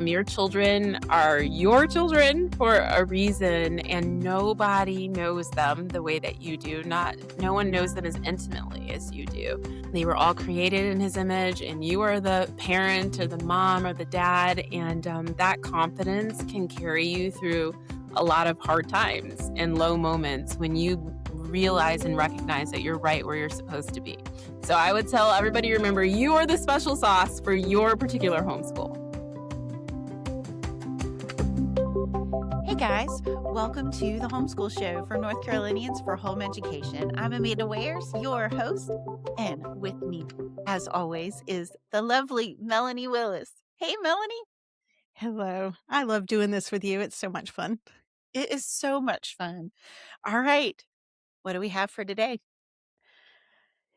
Your children are your children for a reason, and nobody knows them the way that you do. No one knows them as intimately as you do. They were all created in his image, and you are the parent or the mom or the dad, and that confidence can carry you through a lot of hard times and low moments when you realize and recognize that you're right where you're supposed to be. So I would tell everybody, remember, you are the special sauce for your particular homeschool. Hey guys, welcome to the Homeschool Show for North Carolinians for Home Education. I'm Amanda Wares, your host, and with me, as always, is the lovely Melanie Willis. Hey, Melanie. Hello. I love doing this with you. It's so much fun. It is so much fun. All right, what do we have for today?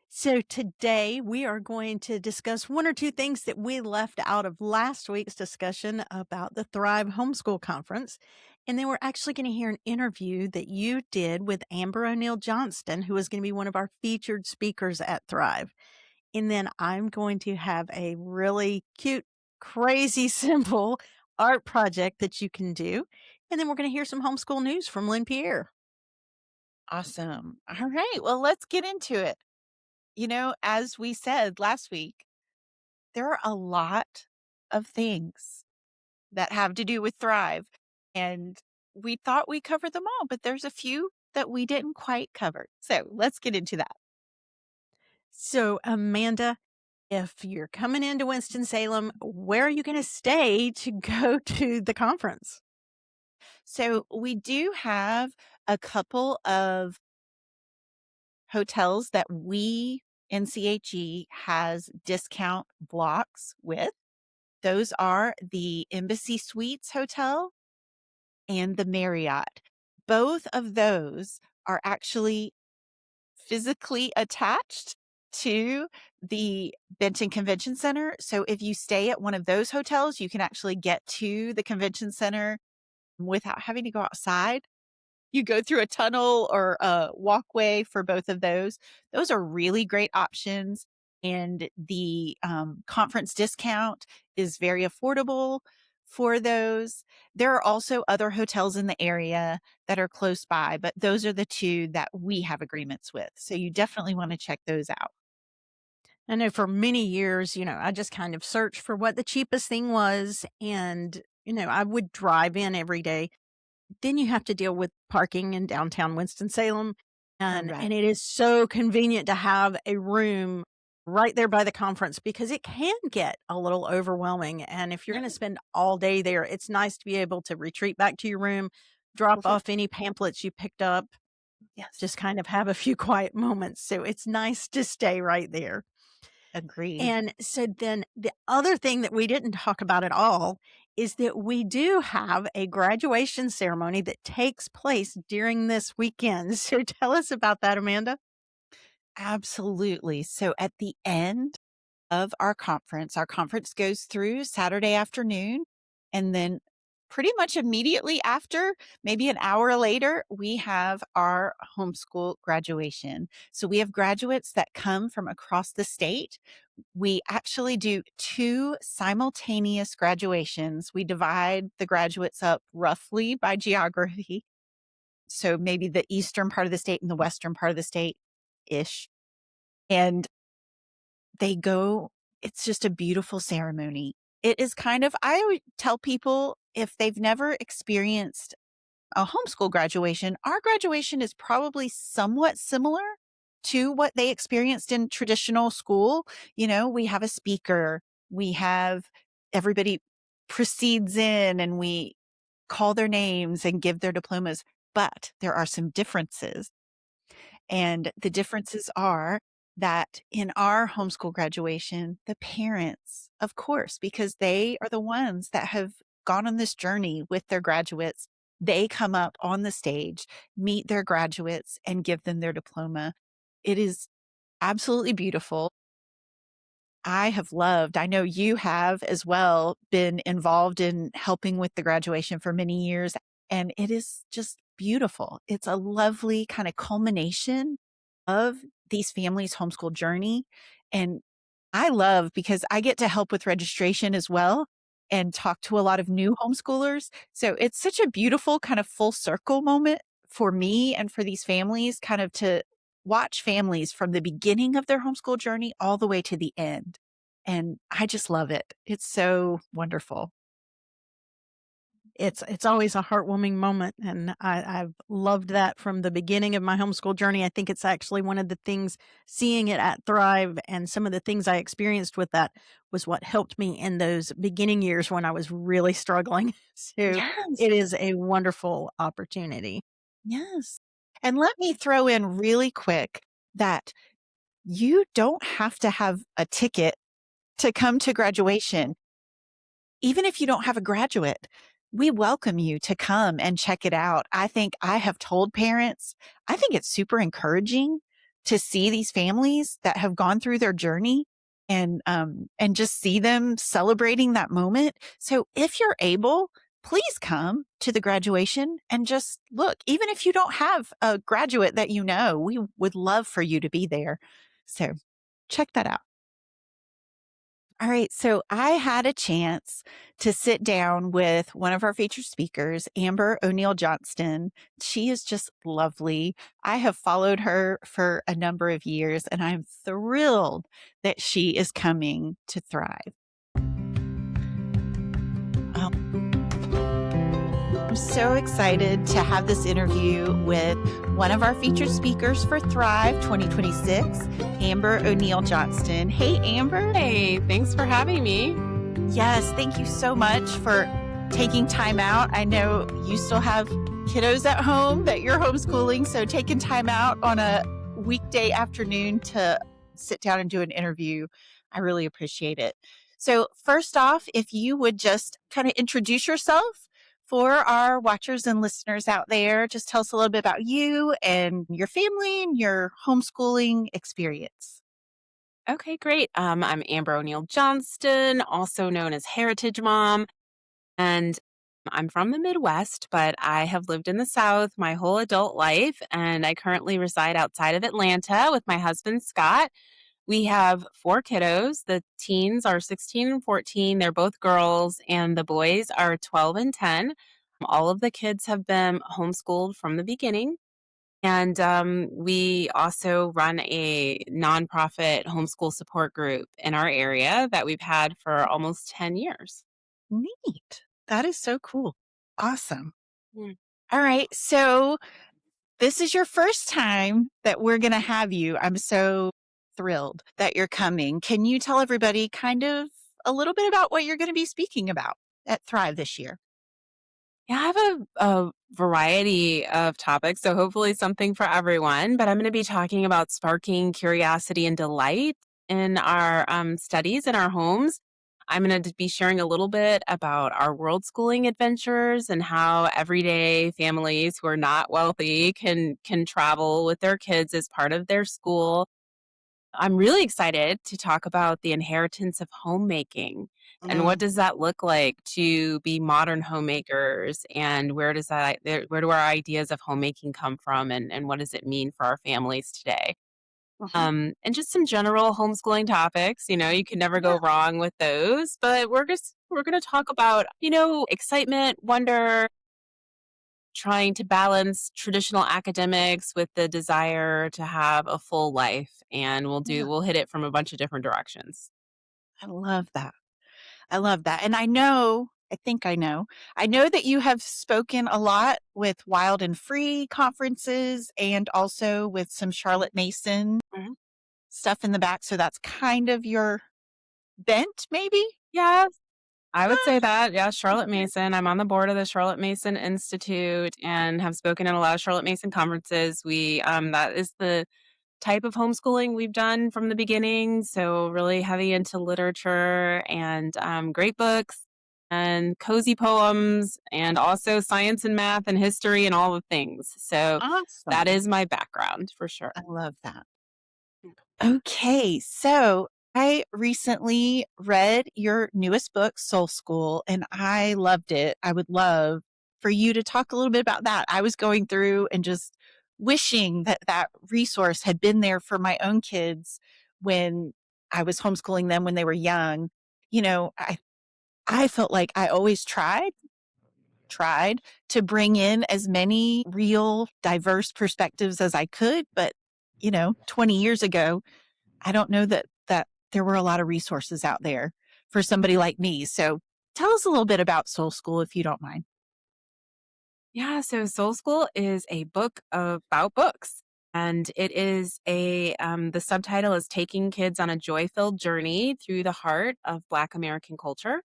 So today we are going to discuss one or two things that we left out of last week's discussion about the Thrive Homeschool Conference. And then we're actually going to hear an interview that you did with Amber O'Neal Johnston, who is going to be one of our featured speakers at Thrive. And then I'm going to have a really cute, crazy, simple art project that you can do. And then we're going to hear some homeschool news from Lynn Pierre. Awesome. All right, well, let's get into it. You know, as we said last week, there are a lot of things that have to do with Thrive. And we thought we covered them all, but there's a few that we didn't quite cover. So let's get into that. So, Amanda, if you're coming into Winston-Salem, where are you going to stay to go to the conference? So we do have a couple of hotels that NCHE has discount blocks with. Those are the Embassy Suites Hotel and the Marriott. Both of those are actually physically attached to the Benton Convention Center. So if you stay at one of those hotels, you can actually get to the convention center without having to go outside. You go through a tunnel or a walkway for both of those. Those are really great options. And the conference discount is very affordable for those. There are also other hotels in the area that are close by, but those are the two that we have agreements with. So you definitely want to check those out. I know for many years, I just kind of searched for what the cheapest thing was. And, I would drive in every day. Then you have to deal with parking in downtown Winston-Salem. And it is so convenient to have a room right there by the conference because it can get a little overwhelming. And if you're going to spend all day there, it's nice to be able to retreat back to your room, drop off any pamphlets you picked up. Yes. Just kind of have a few quiet moments. So it's nice to stay right there. Agreed. And so then the other thing that we didn't talk about at all is that we do have a graduation ceremony that takes place during this weekend. So tell us about that, Amanda. Absolutely. So at the end of our conference goes through Saturday afternoon, and then pretty much immediately after, maybe an hour later, we have our homeschool graduation. So we have graduates that come from across the state. We actually do 2 simultaneous graduations. We divide the graduates up roughly by geography. So maybe the eastern part of the state and the western part of the state-ish. And they go, it's just a beautiful ceremony. It is I always tell people if they've never experienced a homeschool graduation, our graduation is probably somewhat similar to what they experienced in traditional school. We have a speaker, we have everybody proceeds in and we call their names and give their diplomas, but there are some differences. And the differences are that in our homeschool graduation, the parents, of course, because they are the ones that have gone on this journey with their graduates, they come up on the stage, meet their graduates, and give them their diploma. It is absolutely beautiful. I know you have as well been involved in helping with the graduation for many years, and it is just beautiful. It's a lovely kind of culmination of these families' homeschool journey. And I love because I get to help with registration as well. and talk to a lot of new homeschoolers. So it's such a beautiful kind of full circle moment for me and for these families, kind of to watch families from the beginning of their homeschool journey all the way to the end. And I just love it. It's so wonderful. It's always a heartwarming moment, and I've loved that from the beginning of my homeschool journey. I think it's actually one of the things seeing it at Thrive and some of the things I experienced with that was what helped me in those beginning years when I was really struggling. So Yes. it is a wonderful opportunity. Yes. And let me throw in really quick that you don't have to have a ticket to come to graduation. Even if you don't have a graduate, we welcome you to come and check it out. I think I have told parents, I think it's super encouraging to see these families that have gone through their journey and just see them celebrating that moment. So if you're able, please come to the graduation and just look. Even if you don't have a graduate that you know, we would love for you to be there. So check that out. All right. So I had a chance to sit down with one of our featured speakers, Amber O'Neal Johnston. She is just lovely. I have followed her for a number of years, and I'm thrilled that she is coming to Thrive. I'm so excited to have this interview with one of our featured speakers for Thrive 2026, Amber O'Neal Johnston. Hey, Amber. Hey, thanks for having me. Yes, thank you so much for taking time out. I know you still have kiddos at home that you're homeschooling, so taking time out on a weekday afternoon to sit down and do an interview, I really appreciate it. So first off, if you would just kind of introduce yourself for our watchers and listeners out there, just tell us a little bit about you and your family and your homeschooling experience. Okay, great. I'm Amber O'Neal Johnston, also known as Heritage Mom, and I'm from the Midwest, but I have lived in the South my whole adult life, and I currently reside outside of Atlanta with my husband, Scott. We have four kiddos. The teens are 16 and 14. They're both girls, and the boys are 12 and 10. All of the kids have been homeschooled from the beginning. And we also run a nonprofit homeschool support group in our area that we've had for almost 10 years. Neat. That is so cool. Awesome. Mm. All right. So this is your first time that we're going to have you. I'm so thrilled that you're coming. Can you tell everybody kind of a little bit about what you're going to be speaking about at Thrive this year? Yeah, I have a variety of topics, so hopefully something for everyone. But I'm going to be talking about sparking curiosity and delight in our studies in our homes. I'm going to be sharing a little bit about our world schooling adventures and how everyday families who are not wealthy can travel with their kids as part of their school. I'm really excited to talk about the inheritance of homemaking and what Mm, does that look like to be modern homemakers and where do our ideas of homemaking come from and what does it mean for our families today? mhm. And just some general homeschooling topics, you can never Yeah. go wrong with those, but we're going to talk about, excitement, wonder, trying to balance traditional academics with the desire to have a full life, and Yeah. we'll hit it from a bunch of different directions. I love that. I love that. And I know that you have spoken a lot with Wild and Free conferences and also with some Charlotte Mason Mhm. stuff in the back. So that's kind of your bent, maybe? Yes, I would say that. Yeah, Charlotte Okay. Mason. I'm on the board of the Charlotte Mason Institute and have spoken at a lot of Charlotte Mason conferences. We that is the type of homeschooling we've done from the beginning. So really heavy into literature and great books and cozy poems and also science and math and history and all the things. So that Awesome. is my background for sure. I love that. Okay, so I recently read your newest book, Soul School, and I loved it. I would love for you to talk a little bit about that. I was going through and just wishing that that resource had been there for my own kids when I was homeschooling them when they were young. I I felt like I always tried to bring in as many real diverse perspectives as I could, but 20 years ago, I don't know that there were a lot of resources out there for somebody like me. So tell us a little bit about Soul School if you don't mind. Yeah, so Soul School is a book about books. And it is the subtitle is Taking Kids on a Joy-Filled Journey Through the Heart of Black American Culture.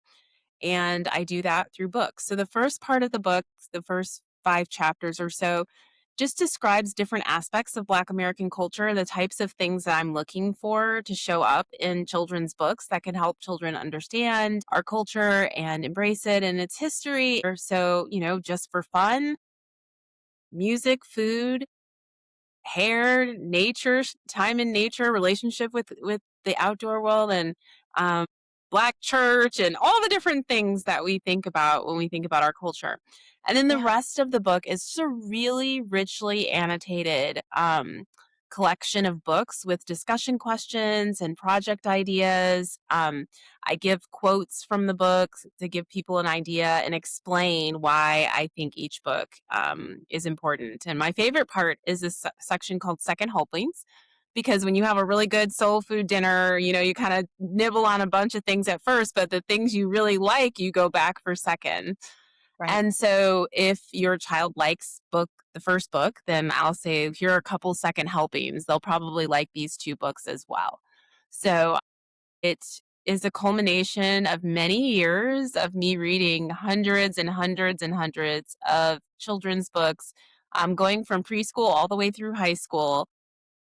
And I do that through books. So the first part of the book, the first 5 chapters or so, just describes different aspects of Black American culture, the types of things that I'm looking for to show up in children's books that can help children understand our culture and embrace it and its history. Or so, just for fun, music, food, hair, nature, time in nature, relationship with the outdoor world, and um, Black church, and all the different things that we think about when we think about our culture. And then the Yeah. rest of the book is just a really richly annotated collection of books with discussion questions and project ideas. I give quotes from the books to give people an idea and explain why I think each book is important. And my favorite part is this section called Second Helpings, because when you have a really good soul food dinner, you kind of nibble on a bunch of things at first, but the things you really like, you go back for second. Right. And so if your child likes the first book, then I'll say, here are a couple second helpings. They'll probably like these 2 books as well. So it is a culmination of many years of me reading hundreds and hundreds and hundreds of children's books, going from preschool all the way through high school,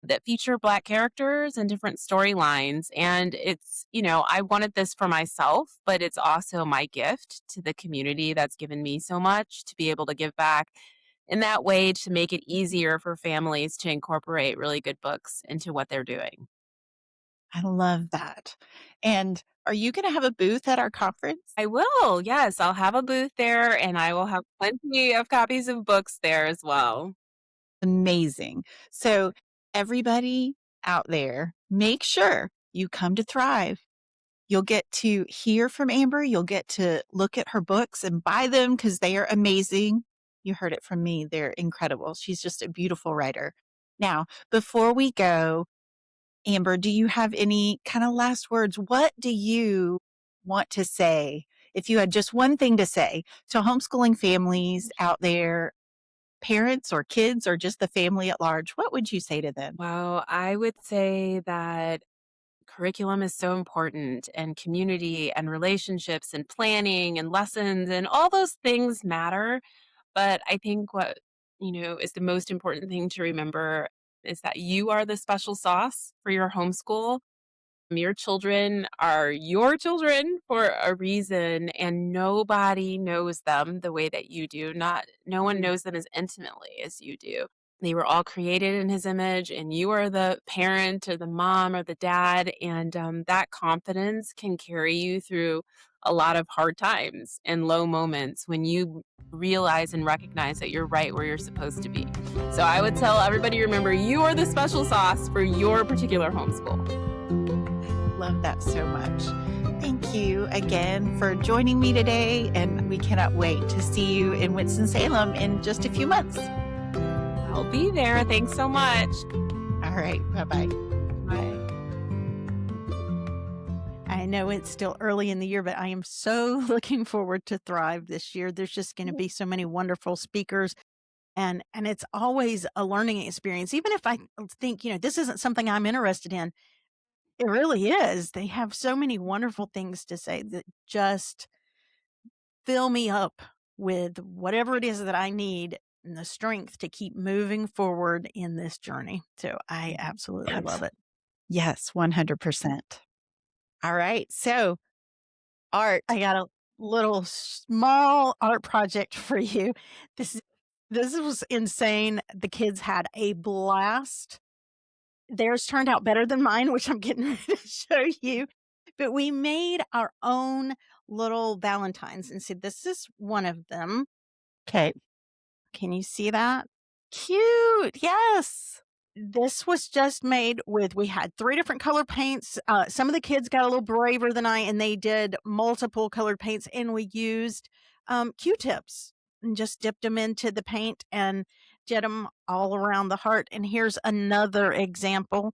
that feature Black characters and different storylines. And I wanted this for myself, but it's also my gift to the community that's given me so much to be able to give back in that way, to make it easier for families to incorporate really good books into what they're doing. I love that. And are you going to have a booth at our conference? I will. Yes, I'll have a booth there, and I will have plenty of copies of books there as well. Amazing. So, everybody out there, make sure you come to Thrive. You'll get to hear from Amber. You'll get to look at her books and buy them because they are amazing. You heard it from me. They're incredible. She's just a beautiful writer. Now, before we go, Amber, do you have any kind of last words? What do you want to say? If you had just one thing to say to homeschooling families out there, parents or kids or just the family at large, what would you say to them? Well, I would say that curriculum is so important, and community and relationships and planning and lessons and all those things matter. But I think what, is the most important thing to remember is that you are the special sauce for your homeschool. Your children are your children for a reason, and nobody knows them the way that you do. No one knows them as intimately as you do. They were all created in his image, and you are the parent or the mom or the dad, and that confidence can carry you through a lot of hard times and low moments when you realize and recognize that you're right where you're supposed to be. So I would tell everybody, remember, you are the special sauce for your particular homeschool. Love that so much. Thank you again for joining me today, and we cannot wait to see you in Winston-Salem in just a few months. I'll be there. Thanks so much. All right. Bye-bye. Bye. I know it's still early in the year, but I am so looking forward to Thrive this year. There's just going to be so many wonderful speakers, and it's always a learning experience. Even if I think, this isn't something I'm interested in, it really is. They have so many wonderful things to say that just fill me up with whatever it is that I need and the strength to keep moving forward in this journey. So I absolutely Yes. love it. Yes, 100%. All right. So, art. I got a little small art project for you. This was insane. The kids had a blast. Theirs turned out better than mine, which I'm getting ready to show you. But we made our own little Valentines. And see, this is one of them. Okay. Can you see that? Cute. Yes. This was just made with we had 3 different color paints. Some of the kids got a little braver than I, and they did multiple colored paints, and we used, Q-tips and just dipped them into the paint and did them all around the heart, and here's another example.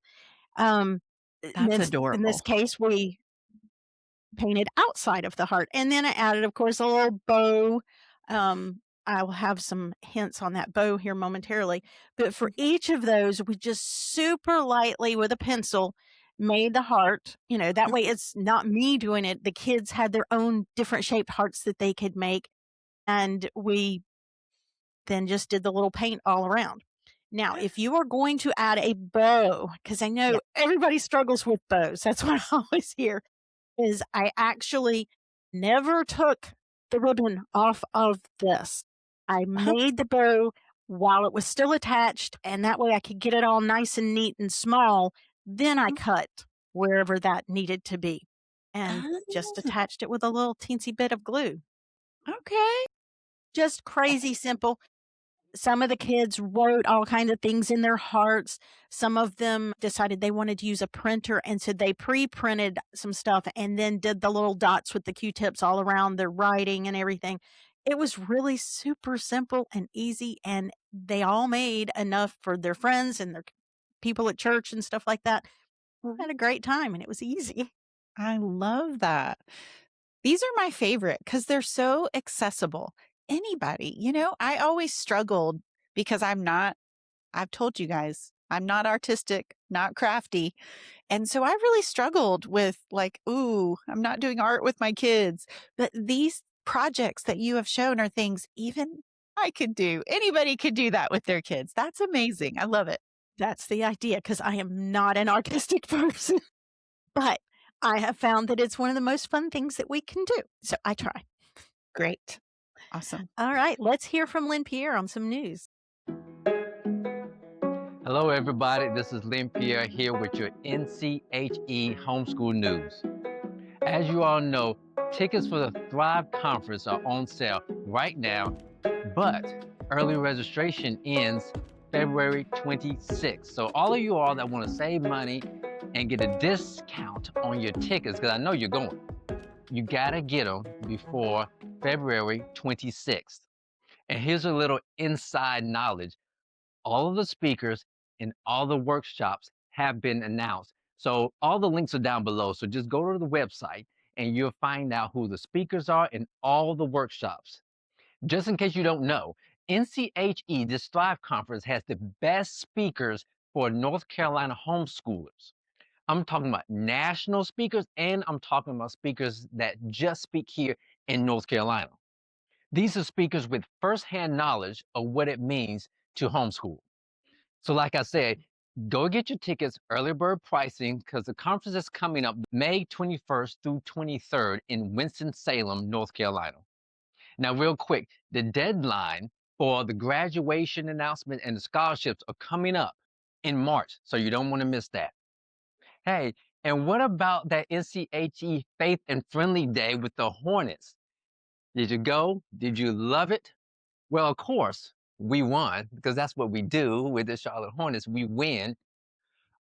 Um, That's in this adorable. case, we painted outside of the heart, and then I added, of course, a little bow. I will have some hints on that bow here momentarily, but for each of those, we just super lightly with a pencil made the heart. That way it's not me doing it. The kids had their own different shaped hearts that they could make, and we then just did the little paint all around. Now, if you are going to add a bow, because I know Yeah. everybody struggles with bows, that's what I always hear, is I actually never took the ribbon off of this. I Uh-huh. made the bow while it was still attached, and that way I could get it all nice and neat and small. Then I cut wherever that needed to be and just Oh, attached it with a little teensy bit of glue. okay. Just crazy simple. Some of the kids wrote all kinds of things in their hearts. Some of them decided they wanted to use a printer, and so they pre-printed some stuff and then did the little dots with the Q-tips all around their writing and everything. It was really super simple and easy, and they all made enough for their friends and their people at church and stuff like that. We had a great time, and it was easy. I love that. These are my favorite because they're so accessible. Anybody, I always struggled because I've told you guys, I'm not artistic, not crafty. And so I really struggled with like, ooh, I'm not doing art with my kids. But these projects that you have shown are things even I could do. Anybody could do that with their kids. That's amazing. I love it. That's the idea, because I am not an artistic person, but I have found that it's one of the most fun things that we can do. So I try. Great. Awesome. All right, let's hear from Lynn Pierre on some news. Hello, everybody. This is Lynn Pierre here with your NCHE Homeschool News. As you all know, tickets for the Thrive Conference are on sale right now, but early registration ends February 26th. So all of you all that want to save money and get a discount on your tickets, because I know you're going, you got to get them before February 26th. And here's a little inside knowledge. All of the speakers in all the workshops have been announced. So all the links are down below. So just go to the website and you'll find out who the speakers are in all the workshops. Just in case you don't know, NCHE, this Thrive Conference, has the best speakers for North Carolina homeschoolers. I'm talking about national speakers, and I'm talking about speakers that just speak here in North Carolina. These are speakers with firsthand knowledge of what it means to homeschool. So like I said, go get your tickets, early bird pricing, because the conference is coming up May 21st through 23rd in Winston-Salem, North Carolina. Now, real quick, the deadline for the graduation announcement and the scholarships are coming up in March, so you don't want to miss that. Hey, and what about that NCHE Faith and Friendly Day with the Hornets? Did you go? Did you love it? Well, of course, we won, because that's what we do with the Charlotte Hornets. We win.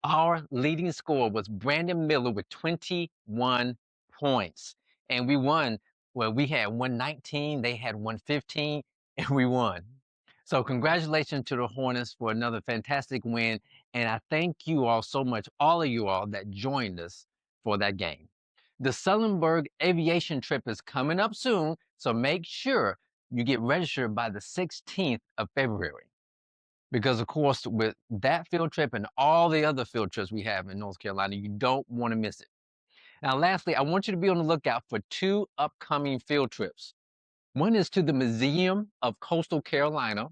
Our leading scorer was Brandon Miller with 21 points. And we won. Well, we had 119, they had 115, and we won. So congratulations to the Hornets for another fantastic win. And I thank you all so much, all of you all that joined us for that game. The Sullenberg aviation trip is coming up soon, so make sure you get registered by the 16th of February. Because of course, with that field trip and all the other field trips we have in North Carolina, you don't want to miss it. Now, lastly, I want you to be on the lookout for 2 upcoming field trips. One is to the Museum of Coastal Carolina,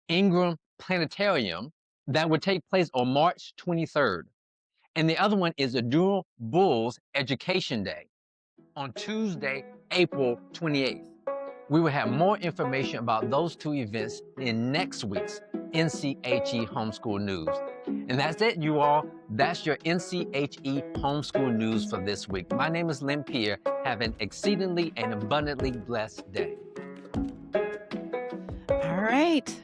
Ingram Planetarium, that would take place on March 23rd. And the other one is the Durham Bulls Education Day on Tuesday, April 28th. We will have more information about those 2 events in next week's NCHE Homeschool News. And that's it, you all. That's your NCHE Homeschool News for this week. My name is Lynn Pierre. Have an exceedingly and abundantly blessed day. All right.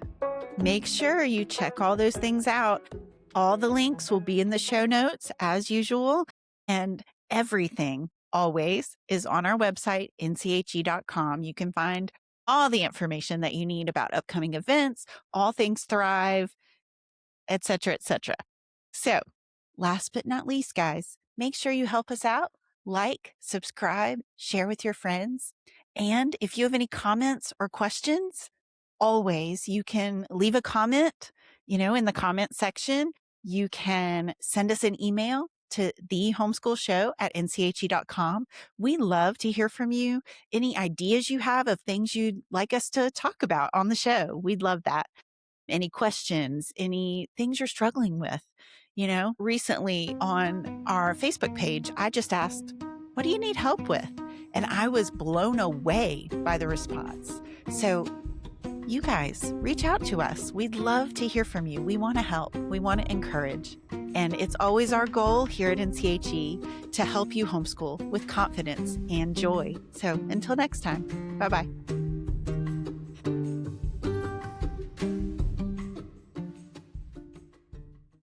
Make sure you check all those things out. All the links will be in the show notes as usual, and everything always is on our website, nche.com. You can find all the information that you need about upcoming events, all things Thrive, etc., etc. So, last but not least, guys, make sure you help us out. Like, subscribe, share with your friends. And if you have any comments or questions, always you can leave a comment, in the comment section. You can send us an email to thehomeschoolshow@nche.com. We love to hear from you. Any ideas you have of things you'd like us to talk about on the show, we'd love that. Any questions, any things you're struggling with. Recently on our Facebook page, I just asked, what do you need help with? And I was blown away by the response. So you guys, reach out to us. We'd love to hear from you. We want to help. We want to encourage. And it's always our goal here at NCHE to help you homeschool with confidence and joy. So until next time, bye-bye.